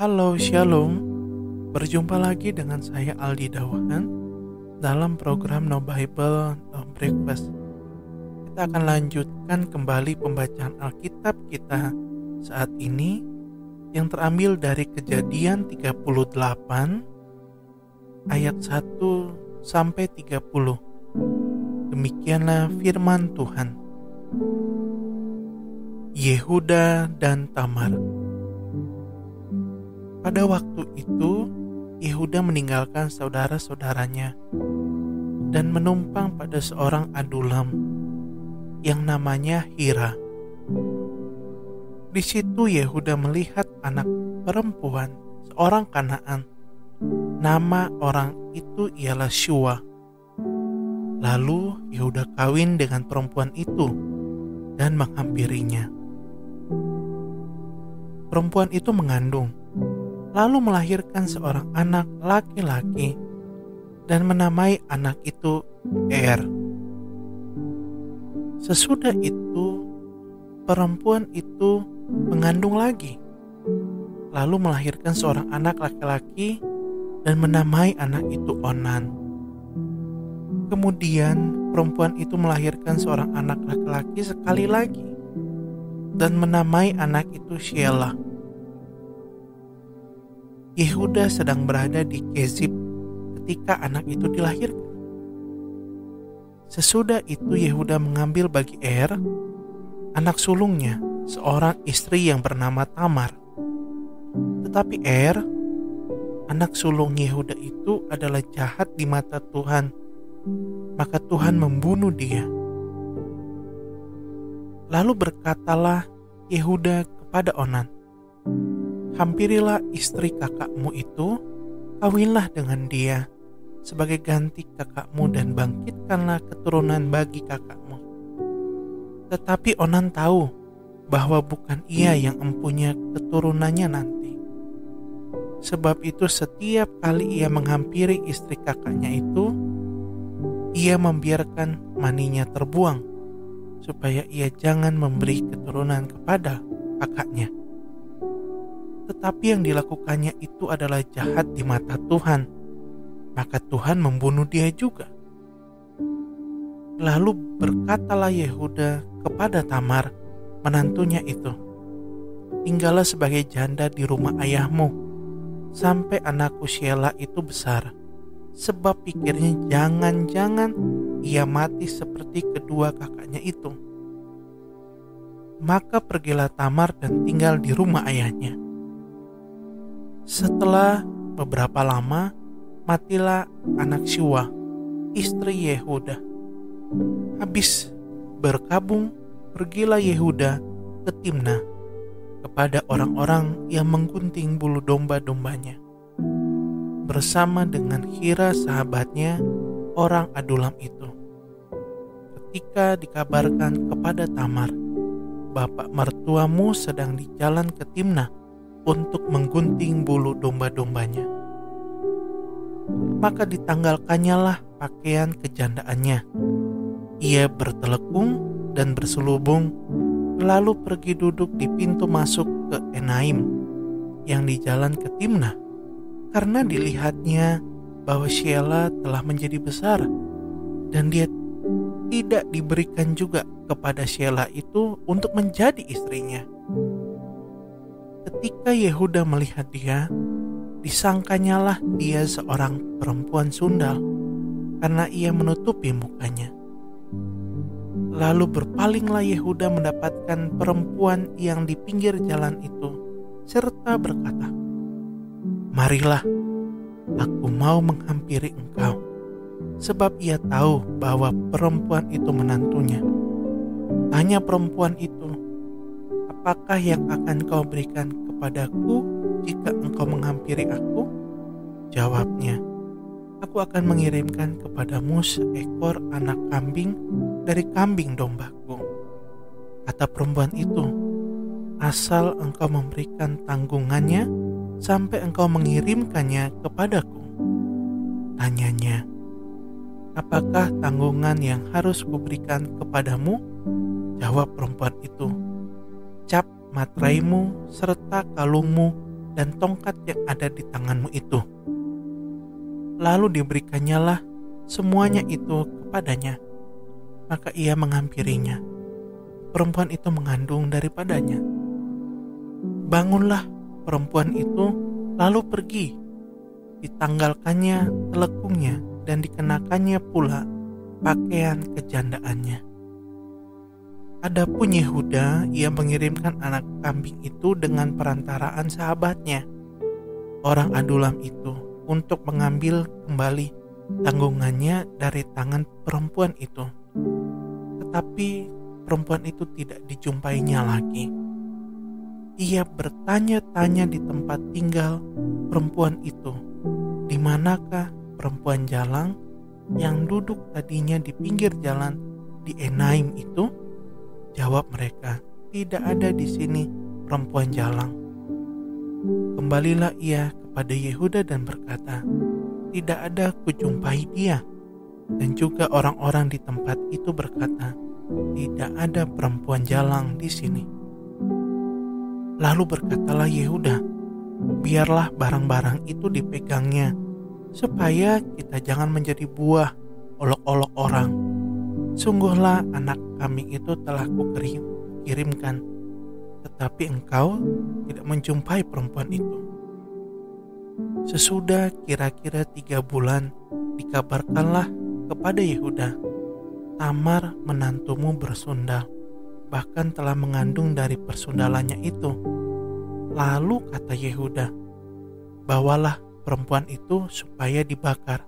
Halo, Shalom. Berjumpa lagi dengan saya Aldi Dawahan dalam program No Bible No Breakfast. Kita akan lanjutkan kembali pembacaan Alkitab kita saat ini yang terambil dari Kejadian 38 ayat 1 sampai 30. Demikianlah firman Tuhan. Yehuda dan Tamar. Pada waktu itu, Yehuda meninggalkan saudara-saudaranya dan menumpang pada seorang Adulam yang namanya Hira. Di situ Yehuda melihat anak perempuan seorang Kanaan. Nama orang itu ialah Shua. Lalu Yehuda kawin dengan perempuan itu dan menghampirinya. Perempuan itu mengandung, lalu melahirkan seorang anak laki-laki dan menamai anak itu Er. Sesudah itu, perempuan itu mengandung lagi, lalu melahirkan seorang anak laki-laki dan menamai anak itu Onan. Kemudian perempuan itu melahirkan seorang anak laki-laki sekali lagi dan menamai anak itu Shelah. Yehuda sedang berada di Kezib ketika anak itu dilahirkan. Sesudah itu Yehuda mengambil bagi Er, anak sulungnya, seorang istri yang bernama Tamar. Tetapi Er, anak sulung Yehuda itu adalah jahat di mata Tuhan, maka Tuhan membunuh dia. Lalu berkatalah Yehuda kepada Onan, "Hampirilah istri kakakmu itu, kawinlah dengan dia sebagai ganti kakakmu dan bangkitkanlah keturunan bagi kakakmu." Tetapi Onan tahu bahwa bukan ia yang mempunyai keturunannya nanti. Sebab itu setiap kali ia menghampiri istri kakaknya itu, ia membiarkan maninya terbuang, supaya ia jangan memberi keturunan kepada kakaknya. Tetapi yang dilakukannya itu adalah jahat di mata Tuhan, maka Tuhan membunuh dia juga. Lalu berkatalah Yehuda kepada Tamar, menantunya itu, "Tinggallah sebagai janda di rumah ayahmu, sampai anakku Shelah itu besar." Sebab pikirnya jangan-jangan ia mati seperti kedua kakaknya itu. Maka pergilah Tamar dan tinggal di rumah ayahnya. Setelah beberapa lama, matilah anak Shua, istri Yehuda. Habis berkabung, pergilah Yehuda ke Timna kepada orang-orang yang menggunting bulu domba-dombanya, bersama dengan Hira sahabatnya, orang Adulam itu. Ketika dikabarkan kepada Tamar, "Bapak mertuamu sedang di jalan ke Timna untuk menggunting bulu domba-dombanya," maka ditanggalkannya lah pakaian kejandaannya. Ia bertelekung dan berselubung, lalu pergi duduk di pintu masuk ke Enaim yang di jalan ke Timna, karena dilihatnya bahwa Shelah telah menjadi besar dan dia tidak diberikan juga kepada Shelah itu untuk menjadi istrinya. Ketika Yehuda melihat dia, disangkanyalah dia seorang perempuan sundal karena ia menutupi mukanya. Lalu berpalinglah Yehuda mendapatkan perempuan yang di pinggir jalan itu, serta berkata, "Marilah, aku mau menghampiri engkau." Sebab ia tahu bahwa perempuan itu menantunya. Tanya perempuan itu, "Apakah yang akan kau berikan kepadaku jika engkau menghampiri aku?" Jawabnya, "Aku akan mengirimkan kepadamu seekor anak kambing dari kambing dombaku." Kata perempuan itu, "Asal engkau memberikan tanggungannya sampai engkau mengirimkannya kepadaku." Tanyanya, "Apakah tanggungan yang harus kuberikan kepadamu?" Jawab perempuan itu, "Cap matraimu serta kalungmu dan tongkat yang ada di tanganmu itu. Lalu diberikannya semuanya itu kepadanya. Maka ia menghampirinya. Perempuan itu mengandung daripadanya. Bangunlah perempuan itu, lalu pergi. Ditanggalkannya telekungnya dan dikenakannya pula pakaian kejandaannya. Adapun Yehuda, ia mengirimkan anak kambing itu dengan perantaraan sahabatnya, orang Adulam itu, untuk mengambil kembali tanggungannya dari tangan perempuan itu. Tetapi perempuan itu tidak dijumpainya lagi. Ia bertanya-tanya di tempat tinggal perempuan itu, di manakah perempuan jalang yang duduk tadinya di pinggir jalan di Enaim itu? Jawab mereka, tidak ada di sini perempuan jalang. Kembalilah ia kepada Yehuda dan berkata, tidak ada kujumpai dia. Dan juga orang-orang di tempat itu berkata, tidak ada perempuan jalang di sini. Lalu berkatalah Yehuda, biarlah barang-barang itu dipegangnya, supaya kita jangan menjadi buah olok-olok orang. Sungguhlah anak kambing itu telah kukirimkan, tetapi engkau tidak menjumpai perempuan itu. Sesudah kira-kira 3 bulan, dikabarkanlah kepada Yehuda, Tamar menantumu bersundal, bahkan telah mengandung dari persundalannya itu. Lalu kata Yehuda, bawalah perempuan itu supaya dibakar.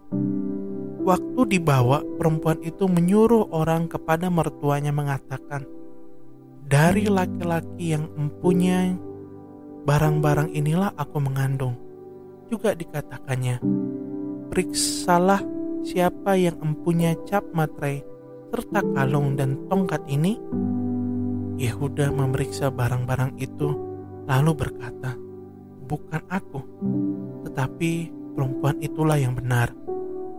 Waktu dibawa, perempuan itu menyuruh orang kepada mertuanya mengatakan, dari laki-laki yang mempunyai barang-barang inilah aku mengandung. Juga dikatakannya, periksalah siapa yang mempunyai cap materai serta kalung dan tongkat ini. Yehuda memeriksa barang-barang itu lalu berkata, bukan aku, tetapi perempuan itulah yang benar,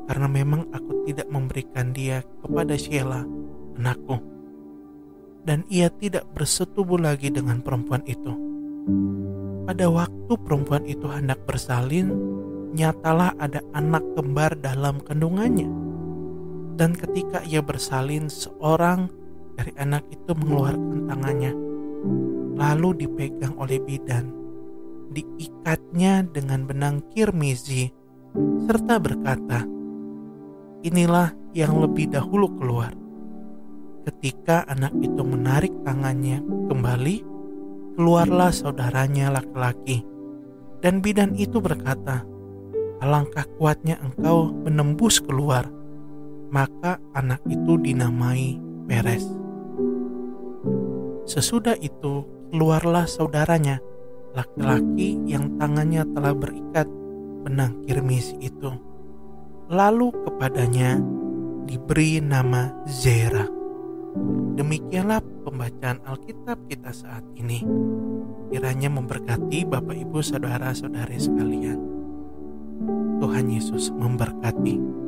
karena memang aku tidak memberikan dia kepada Sheila, anakku. Dan ia tidak bersetubuh lagi dengan perempuan itu. Pada waktu perempuan itu hendak bersalin, nyatalah ada anak kembar dalam kandungannya. Dan ketika ia bersalin, seorang dari anak itu mengeluarkan tangannya, lalu dipegang oleh bidan, diikatnya dengan benang kirmizi, serta berkata, inilah yang lebih dahulu keluar. Ketika anak itu menarik tangannya kembali, keluarlah saudaranya laki-laki. Dan bidan itu berkata, alangkah kuatnya engkau menembus keluar. Maka anak itu dinamai Peres. Sesudah itu keluarlah saudaranya laki-laki yang tangannya telah berikat benang kirmis itu. Lalu kepadanya diberi nama Zera. Demikianlah pembacaan Alkitab kita saat ini. Kiranya memberkati Bapak Ibu saudara-saudari sekalian. Tuhan Yesus memberkati.